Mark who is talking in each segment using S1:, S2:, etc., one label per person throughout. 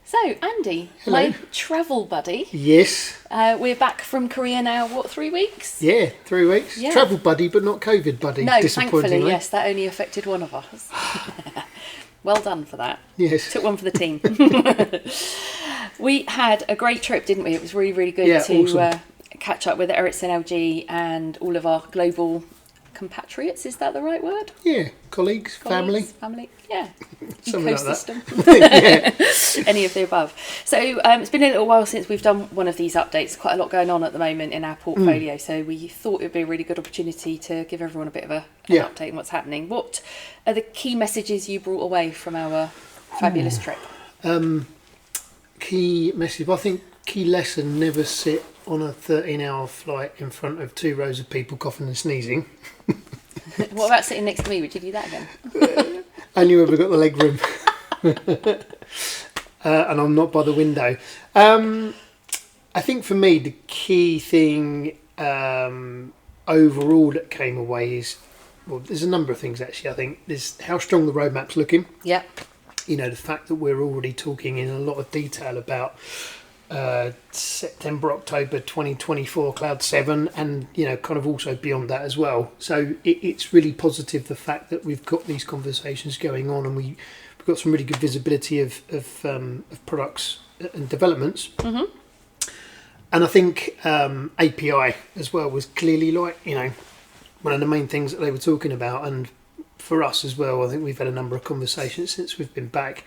S1: So, Andy,
S2: Hello.
S1: my travel buddy.
S2: Yes.
S1: We're back from Korea now, 3 weeks?
S2: Yeah, 3 weeks.
S1: Yeah.
S2: Travel buddy, but not COVID buddy.
S1: No,
S2: disappointingly.
S1: thankfully, yes, that only affected one of us. Well done for that.
S2: Yes.
S1: Took one for the team. We had a great trip, didn't we? It was really, really good to
S2: awesome.
S1: catch up with Ericsson LG and all of our global compatriots. Is that the right word?
S2: Yeah, colleagues, family.
S1: Yeah.
S2: Something like that.
S1: Ecosystem. Any of the above. So it's been a little while since we've done one of these updates. Quite a lot going on at the moment in our portfolio. So we thought it would be a really good opportunity to give everyone a bit of an update on what's happening. What are the key messages you brought away from our fabulous trip?
S2: Key message. I think key lesson: never sit on a 13-hour flight in front of 2 rows of people coughing and sneezing.
S1: What about sitting next to me? Would you do that again?
S2: Only when we've got the leg room. And I'm not by the window. I think for me, the key thing overall that came away is, well, there's a number of things actually. I think there's how strong the roadmap's looking.
S1: Yeah.
S2: You know, the fact that we're already talking in a lot of detail about September, October 2024 Cloud 7 and, you know, kind of also beyond that as well. So it's really positive, the fact that we've got these conversations going on and we've got some really good visibility of products and developments. Mm-hmm. And I think API as well was clearly, like, you know, one of the main things that they were talking about. And for us as well, I think we've had a number of conversations since we've been back.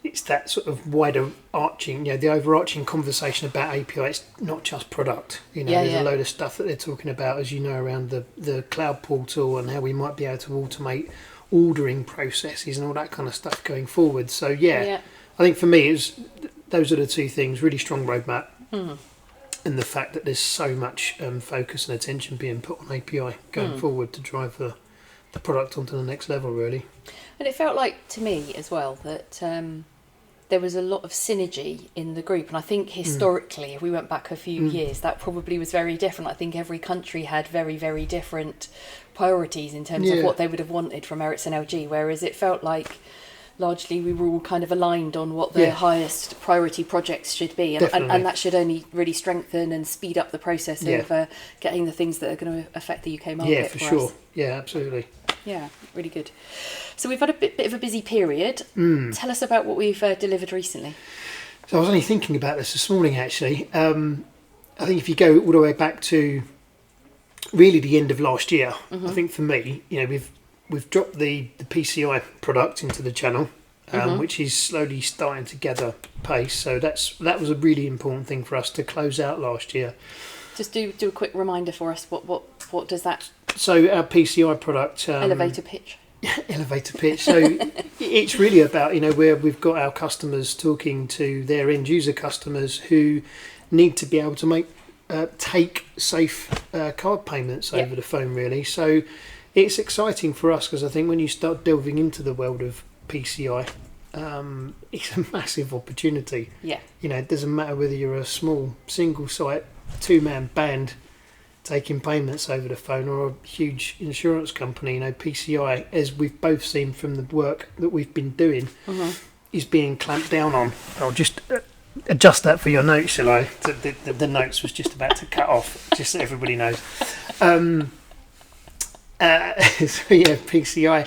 S2: It's that sort of wider arching, you know, the overarching conversation about API. It's not just product, you know. There's a load of stuff that they're talking about, as you know, around the cloud portal and how we might be able to automate ordering processes and all that kind of stuff going forward. So I think for me, those are the two things: really strong roadmap, and the fact that there's so much focus and attention being put on API going forward to drive the product onto the next level, really.
S1: And it felt like to me as well that there was a lot of synergy in the group. And I think historically, if we went back a few years, that probably was very different. I think every country had very, very different priorities in terms of what they would have wanted from Ericsson LG, whereas it felt like largely we were all kind of aligned on what the highest priority projects should be. And that should only really strengthen and speed up the process of getting the things that are going to affect the UK market.
S2: Yeah, for sure.
S1: Us.
S2: Yeah, absolutely.
S1: Yeah, really good. So we've had a bit of a busy period. Tell us about what we've delivered recently.
S2: So I was only thinking about this morning, actually. I think if you go all the way back to really the end of last year, I think for me, you know, we've dropped the PCI product into the channel, which is slowly starting to gather pace. So that was a really important thing for us to close out last year.
S1: Just do a quick reminder for us. What does that?
S2: So our PCI product,
S1: elevator pitch.
S2: Elevator pitch. So it's really about, you know, where we've got our customers talking to their end user customers who need to be able to take safe card payments over the phone, really. So it's exciting for us because I think when you start delving into the world of PCI, it's a massive opportunity. Yeah. You know, it doesn't matter whether you're a small single site 2-man band taking payments over the phone or a huge insurance company. You know, PCI, as we've both seen from the work that we've been doing, is being clamped down on. I'll just adjust that for your notes, shall I? The notes was just about to cut off, just so everybody knows. So PCI.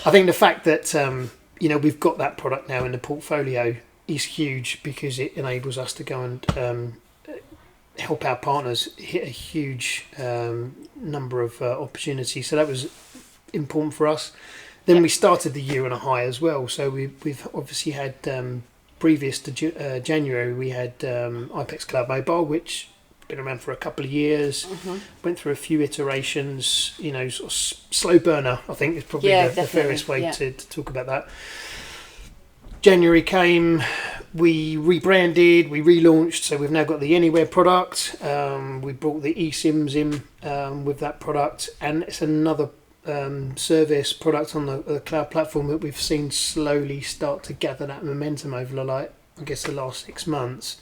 S2: I think the fact that you know, we've got that product now in the portfolio is huge because it enables us to go and help our partners hit a huge number of opportunities. So that was important for us. Then we started the year on a high as well. So we've obviously had previous to January, we had iPECS Cloud Mobile, which been around for a couple of years, went through a few iterations, you know, sort of slow burner, I think is probably the fairest way to talk about that. January came, we rebranded, we relaunched, so we've now got the Anywhere product. We brought the eSIMs in with that product, and it's another service product on the cloud platform that we've seen slowly start to gather that momentum over the last 6 months.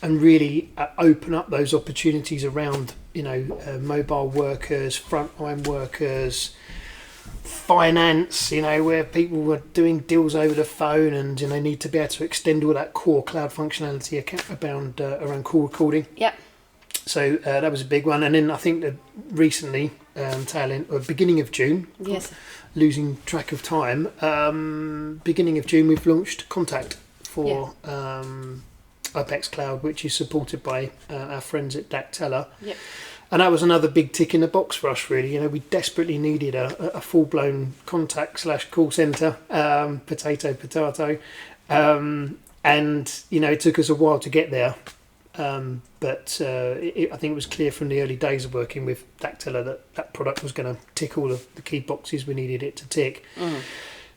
S2: And really open up those opportunities around, you know, mobile workers, frontline workers, finance, where people were doing deals over the phone, and need to be able to extend all that core cloud functionality around call recording.
S1: Yep.
S2: So that was a big one. And then I think that recently, beginning of June,
S1: yes,
S2: losing track of time, beginning of June, we've launched Contact for iPECS Cloud, which is supported by our friends at Dactella.
S1: Yep.
S2: And that was another big tick in the box for us, really. We desperately needed a full-blown contact / call centre, potato. And, it took us a while to get there. But I think it was clear from the early days of working with Dactella that product was going to tick all of the key boxes we needed it to tick. Mm.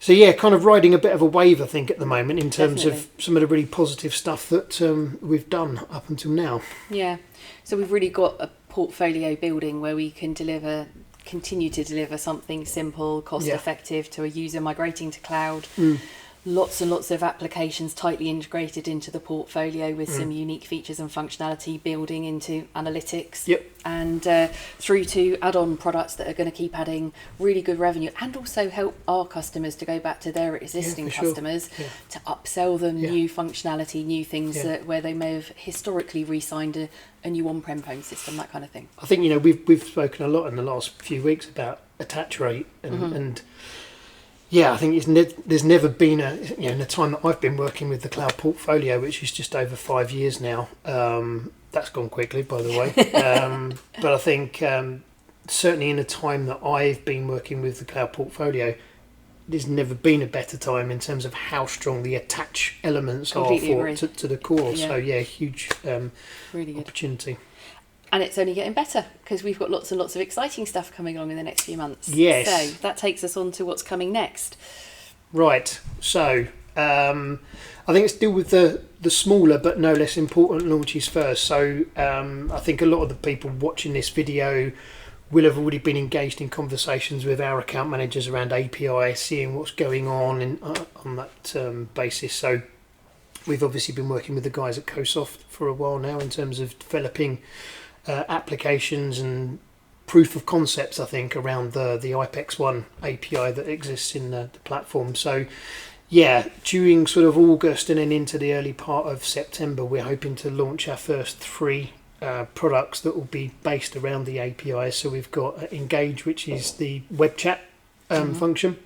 S2: So, kind of riding a bit of a wave, I think, at the moment in terms of some of the really positive stuff that we've done up until now.
S1: Yeah. So we've really got a portfolio building where we can continue to deliver something simple, cost-effective to a user migrating to cloud. Mm. Lots and lots of applications tightly integrated into the portfolio with some unique features and functionality building into analytics.
S2: Yep.
S1: And through to add-on products that are going to keep adding really good revenue and also help our customers to go back to their existing customers to upsell them new functionality, new things where they may have historically re-signed a new on-prem phone system, that kind of thing.
S2: I think, we've spoken a lot in the last few weeks about attach rate and I think there's never been in the time that I've been working with the cloud portfolio, which is just over 5 years now. That's gone quickly, by the way. But I think certainly in the time that I've been working with the cloud portfolio, there's never been a better time in terms of how strong the attach elements to the core. Yeah. So huge really good opportunity.
S1: And it's only getting better because we've got lots and lots of exciting stuff coming along in the next few months.
S2: Yes.
S1: So that takes us on to what's coming next.
S2: Right. So I think let's deal with the smaller but no less important launches first. So I think a lot of the people watching this video will have already been engaged in conversations with our account managers around API, seeing what's going on on that basis. So we've obviously been working with the guys at CoSoft for a while now in terms of developing applications and proof of concepts, I think, around the iPECS 1 API that exists in the platform. So, during sort of August and then into the early part of September, we're hoping to launch our first 3 products that will be based around the API. So we've got Engage, which is the web chat function.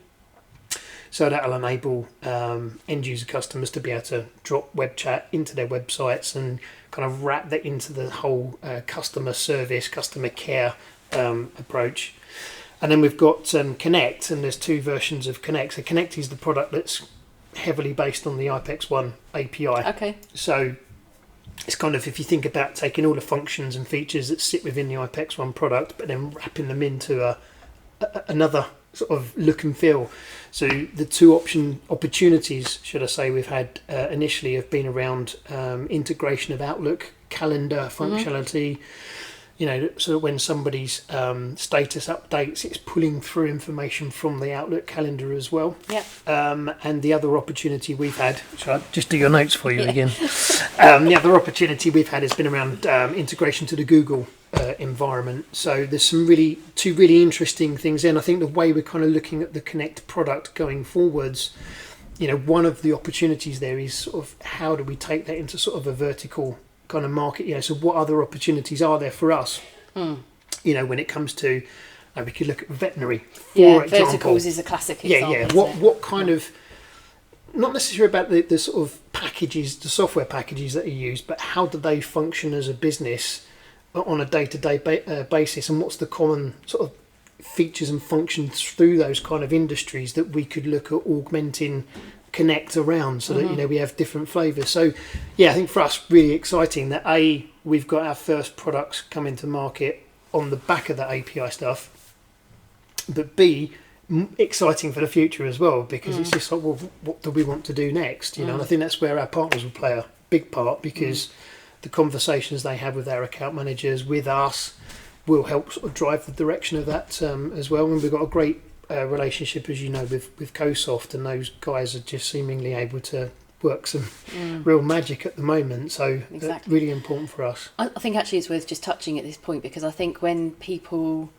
S2: So that'll enable end user customers to be able to drop web chat into their websites and kind of wrap that into the whole customer service, customer care approach. And then we've got Connect, and there's 2 versions of Connect. So Connect is the product that's heavily based on the iPECS 1 API.
S1: Okay.
S2: So it's kind of, if you think about taking all the functions and features that sit within the iPECS 1 product, but then wrapping them into another sort of look and feel. So the 2 opportunities, should I say, we've had initially have been around integration of Outlook calendar functionality. So when somebody's status updates, it's pulling through information from the Outlook calendar as well.
S1: Yeah.
S2: And the other opportunity we've had, shall I just do your notes for you again? The other opportunity we've had has been around integration to the Google environment. So there's some 2 really interesting things in. I think the way we're kind of looking at the Connect product going forwards, one of the opportunities there is sort of how do we take that into sort of a vertical kind of market, so what other opportunities are there for us, when it comes to, we could look at veterinary, for example.
S1: Verticals is a classic example.
S2: What kind of, not necessarily about the sort of packages, the software packages that are used, but how do they function as a business on a day-to-day basis, and what's the common sort of features and functions through those kind of industries that we could look at augmenting Connect around, so that we have different flavours. So I think for us, really exciting that we've got our first products coming to market on the back of that API stuff, but B, exciting for the future as well, because it's just like, well, what do we want to do next? And I think that's where our partners will play a big part, because the conversations they have with our account managers, with us, will help sort of drive the direction of that as well. And we've got a great relationship, as you know, with CoSoft, and those guys are just seemingly able to work some real magic at the moment. So that's really important for us.
S1: I think actually it's worth just touching at this point, because I think when people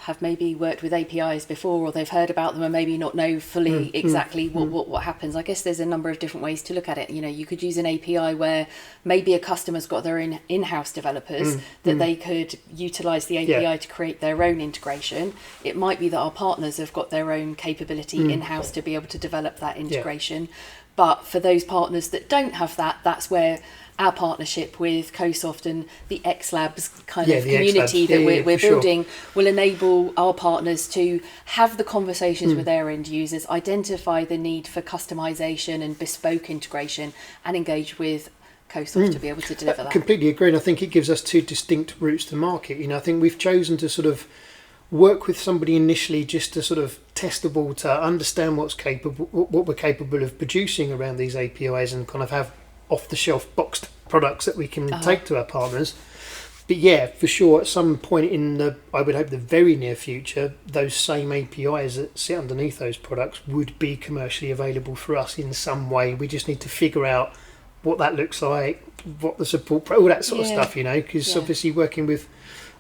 S1: have maybe worked with APIs before, or they've heard about them and maybe not know fully exactly what happens. I guess there's a number of different ways to look at it. You know, you could use an API where maybe a customer's got their own in-house developers that they could utilise the API to create their own integration. It might be that our partners have got their own capability in-house to be able to develop that integration. But for those partners that don't have that, that's where our partnership with CoSoft and the X Labs kind of community that we're building will enable our partners to have the conversations with their end users, identify the need for customization and bespoke integration, and engage with CoSoft to be able to deliver that.
S2: I completely agree, and I think it gives us two distinct routes to market. You know, I think we've chosen to sort of work with somebody initially just to sort of test the water, understand what we're capable of producing around these APIs, and kind of have off-the-shelf boxed products that we can take to our partners. But yeah, for sure, at some point in the, I would hope, the very near future, those same APIs that sit underneath those products would be commercially available for us in some way. We just need to figure out what that looks like, what the support, all that sort of stuff, you know, because obviously working with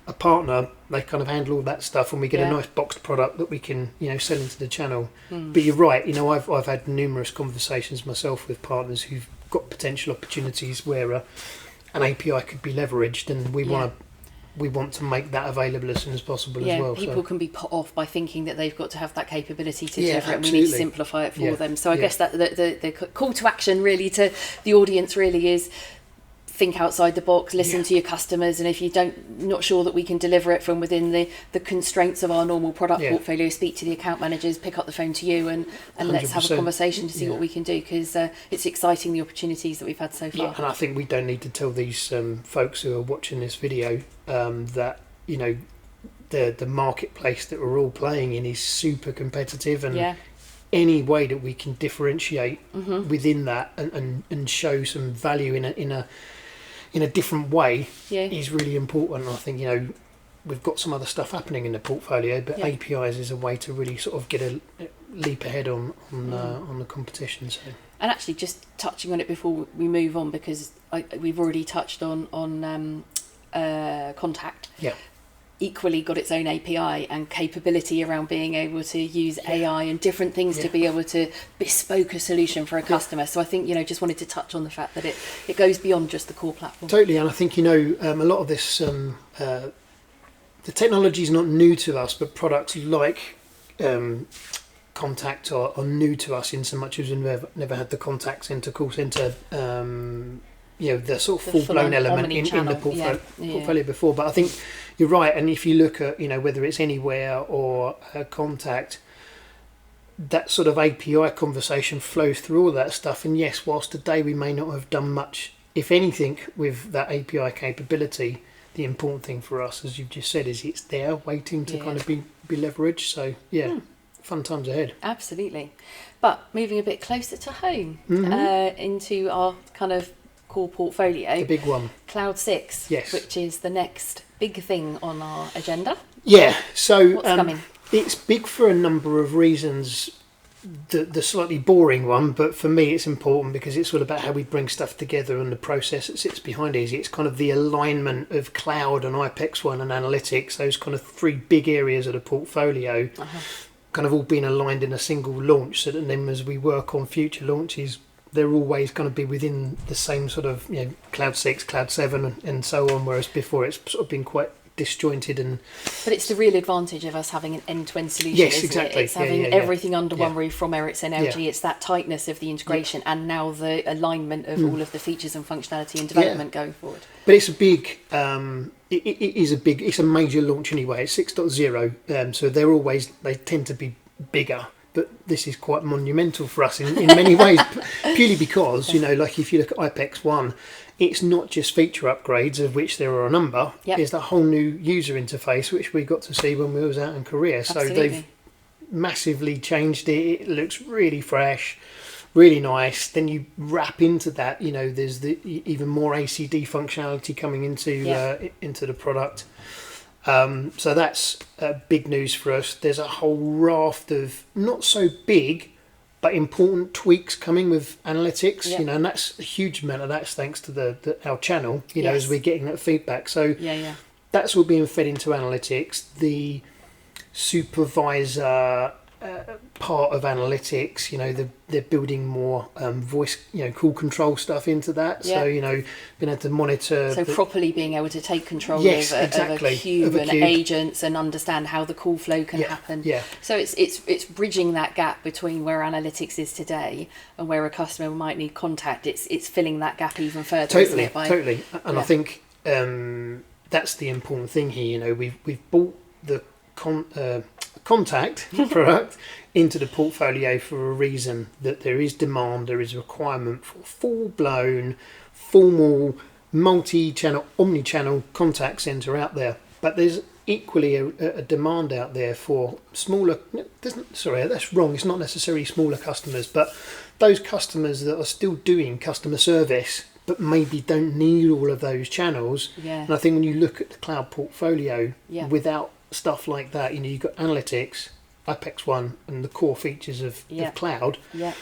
S2: a partner, they kind of handle all that stuff, and we get a nice boxed product that we can, you know, sell into the channel. But you're right, you know, I've had numerous conversations myself with partners who've got potential opportunities where an API could be leveraged, and we want to make that available as soon as possible as well.
S1: People can be put off by thinking that they've got to have that capability to deliver it, and we need to simplify it for them. So I guess that the call to action really to the audience really is think outside the box, listen to your customers, and if you not sure that we can deliver it from within the constraints of our normal product portfolio, speak to the account managers, pick up the phone to you, and let's have a conversation to see what we can do, because it's exciting, the opportunities that we've had so far.
S2: And I think we don't need to tell these folks who are watching this video that, you know, the marketplace that we're all playing in is super competitive, and any way that we can differentiate within that and show some value in a different way is really important. I think, you know, we've got some other stuff happening in the portfolio, but APIs is a way to really sort of get a leap ahead on the competition. So.
S1: And actually, just touching on it before we move on, because we've already touched on Contact.
S2: Yeah.
S1: Equally got its own API and capability around being able to use AI and different things to be able to bespoke a solution for a customer. So I think, you know, just wanted to touch on the fact that it goes beyond just the core platform.
S2: Totally, and I think, you know, a lot of this, the technology is not new to us, but products like Contact are new to us in so much as we've never had the contact centre, call centre, you know, the sort of full-blown element in the portfolio before. But I think you're right, and if you look at, you know, whether it's Anywhere or Contact, that sort of API conversation flows through all that stuff. And yes, whilst today we may not have done much, if anything, with that API capability, the important thing for us, as you've just said, is it's there waiting to kind of be leveraged. So fun times ahead.
S1: Absolutely. But moving a bit closer to home, into our kind of core portfolio,
S2: the big one,
S1: Cloud 6, which is the next big thing on our agenda.
S2: So
S1: what's coming?
S2: It's big for a number of reasons. The slightly boring one, but for me it's important because it's all about how we bring stuff together and the process that sits behind it. It's kind of the alignment of cloud and iPECS and analytics, those kind of three big areas of the portfolio, kind of all being aligned in a single launch, so that then as we work on future launches, they're always going to be within the same sort of, you know, Cloud 6, Cloud 7 and so on, whereas before it's sort of been quite disjointed. But
S1: it's the real advantage of us having an end-to-end solution.
S2: Yes, exactly.
S1: It's having everything under one roof from Ericsson LG. It's that tightness of the integration and now the alignment of all of the features and functionality and development going forward.
S2: But it's a big, it's a major launch anyway. It's 6.0, so they tend to be bigger. But this is quite monumental for us in many ways, purely because, you know, like if you look at iPECS 1, it's not just feature upgrades, of which there are a number. It's the whole new user interface, which we got to see when we was out in Korea. So they've massively changed it. It looks really fresh, really nice. Then you wrap into that, you know, there's the even more ACD functionality coming into the product. So that's big news for us. There's a whole raft of not so big but important tweaks coming with analytics, you know, and that's a huge amount of that's thanks to our channel, you know, as we're getting that feedback. So that's all being fed into analytics. The supervisor part of analytics. They're building more voice, call control stuff into that.
S1: Yeah.
S2: So being able to monitor.
S1: So properly being able to take control
S2: Yes,
S1: of a
S2: exactly.
S1: queue
S2: Of a
S1: and
S2: queue.
S1: agents and understand how the call flow can happen.
S2: Yeah.
S1: So it's bridging that gap between where analytics is today and where a customer might need contact. It's filling that gap even further.
S2: Totally,
S1: isn't it,
S2: totally. And I think that's the important thing here. We've bought the contact product into the portfolio for a reason, that there is demand, there is a requirement for full-blown, formal, multi-channel, omni-channel contact centre out there. But there's equally a demand out there for smaller, sorry, that's wrong, it's not necessarily smaller customers, but those customers that are still doing customer service but maybe don't need all of those channels.
S1: Yeah.
S2: And I think when you look at the cloud portfolio,
S1: Yeah.
S2: without stuff like that, you've got analytics, iPECS 1 and the core features of cloud.
S1: Yeah.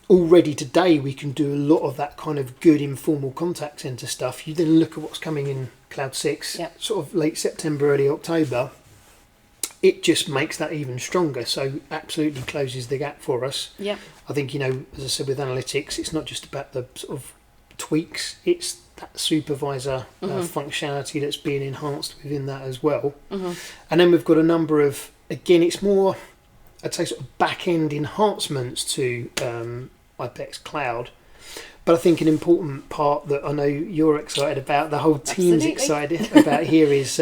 S2: Already today we can do a lot of that kind of good informal contact centre stuff. You then look at what's coming in Cloud 6, sort of late September, early October. It just makes that even stronger. So absolutely closes the gap for us.
S1: Yeah.
S2: I think, as I said, with analytics, it's not just about the sort of tweaks, it's that supervisor functionality that's being enhanced within that as well.
S1: Mm-hmm.
S2: And then we've got a number of, again, it's more, I'd say, sort of back-end enhancements to iPECS Cloud. But I think an important part that I know you're excited about, the whole team's excited about here, is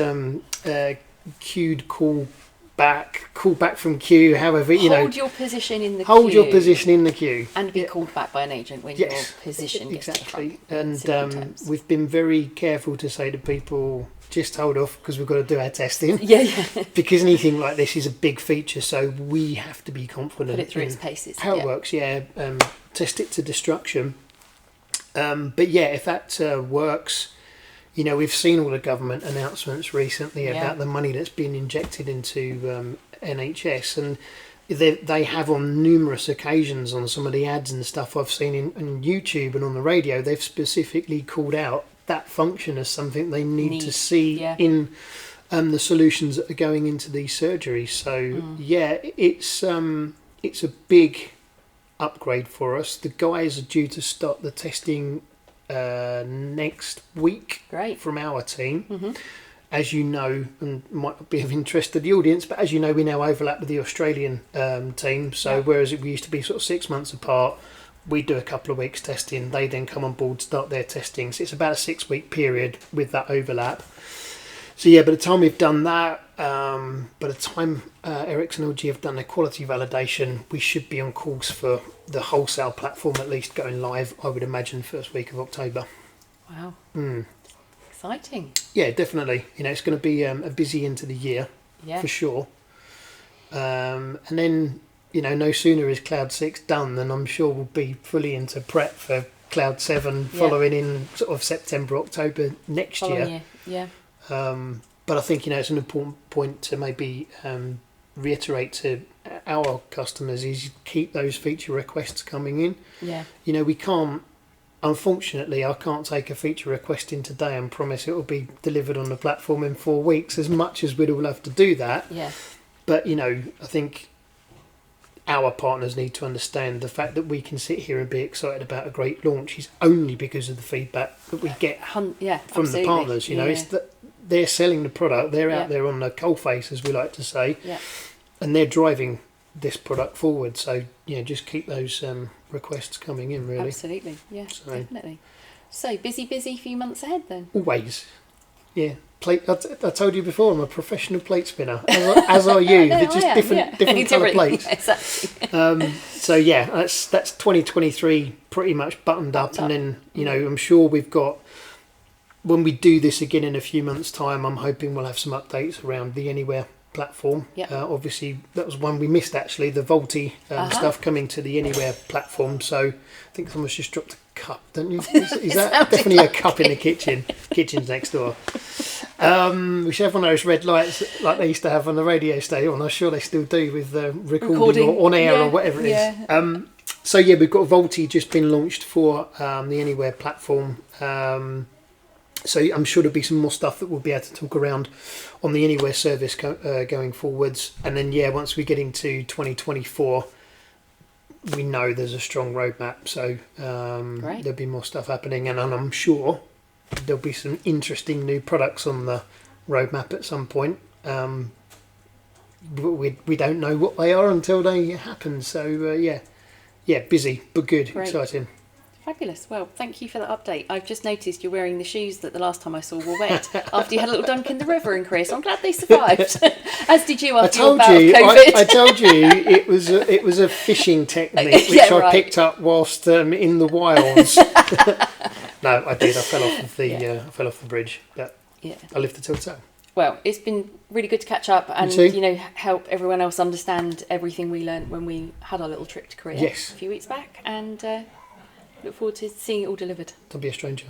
S2: queued call back from queue, however,
S1: hold your position in the queue.
S2: Hold your position in the queue.
S1: And be called back by an agent when your position gets to the front.
S2: And we've been very careful to say to people, just hold off because we've got to do our testing.
S1: Yeah.
S2: Because anything like this is a big feature, so we have to be confident.
S1: Put it through its paces.
S2: How it works, test it to destruction. But if that works, we've seen all the government announcements recently about the money that's been injected into NHS, and they have on numerous occasions on some of the ads and stuff I've seen in YouTube and on the radio, they've specifically called out that function as something they need to see in the solutions that are going into these surgeries. So it's a big upgrade for us. The guys are due to start the testing next week from our team. As you know, and might be of interest to the audience, but as you know, we now overlap with the Australian team. So whereas we used to be sort of 6 months apart, we do a couple of weeks testing, they then come on board, start their testing. So it's about a 6-week period with that overlap. So by the time we've done that, by the time Ericsson LG have done their quality validation, we should be on course for the wholesale platform at least going live, I would imagine, first week of October.
S1: Wow. Exciting.
S2: Yeah, definitely. It's going to be a busy end to the year, for sure. And then, no sooner is Cloud 6 done than I'm sure we'll be fully into prep for Cloud 7 following in sort of September, October next year. But I think, it's an important point to maybe reiterate to our customers is keep those feature requests coming in. We can't, unfortunately, I can't take a feature request in today and promise it will be delivered on the platform in 4 weeks, as much as we'd all love to do that. But, I think our partners need to understand the fact that we can sit here and be excited about a great launch is only because of the feedback that we get from the partners. It's that they're selling the product, they're out there on the coalface, as we like to say, and they're driving this product forward. So just keep those requests coming in, really.
S1: Absolutely, definitely. So busy few months ahead then.
S2: Always. Plate. I told you before, I'm a professional plate spinner, as are you. They're just different colour plates.
S1: Exactly.
S2: That's 2023 pretty much buttoned up, and then I'm sure we've got, when we do this again in a few months' time, I'm hoping we'll have some updates around the Anywhere platform. Obviously, that was one we missed, actually, the Volti stuff coming to the Anywhere platform. So I think someone's just dropped a cup, don't you? Is that definitely a cup in the kitchen? Kitchen's next door. We should have one of those red lights like they used to have on the radio station. I'm sure they still do with recording or on air or whatever it is. We've got Volti just been launched for the Anywhere platform. So I'm sure there'll be some more stuff that we'll be able to talk around on the Anywhere service going forwards. And then, once we get into 2024, we know there's a strong roadmap. So there'll be more stuff happening. And I'm sure there'll be some interesting new products on the roadmap at some point. We don't know what they are until they happen. So, busy, but good,
S1: Great.
S2: exciting.
S1: Fabulous. Well, thank you for that update. I've just noticed you're wearing the shoes that the last time I saw were wet after you had a little dunk in the river in Chris. I'm glad they survived. As did you after your bout of COVID.
S2: I told you it was a fishing technique which I picked up whilst in the wilds. No, I did. I fell off the bridge. But I lived to tell the tale.
S1: Well, it's been really good to catch up and help everyone else understand everything we learned when we had our little trip to Korea a few weeks back, and look forward to seeing it all delivered.
S2: Don't be a stranger.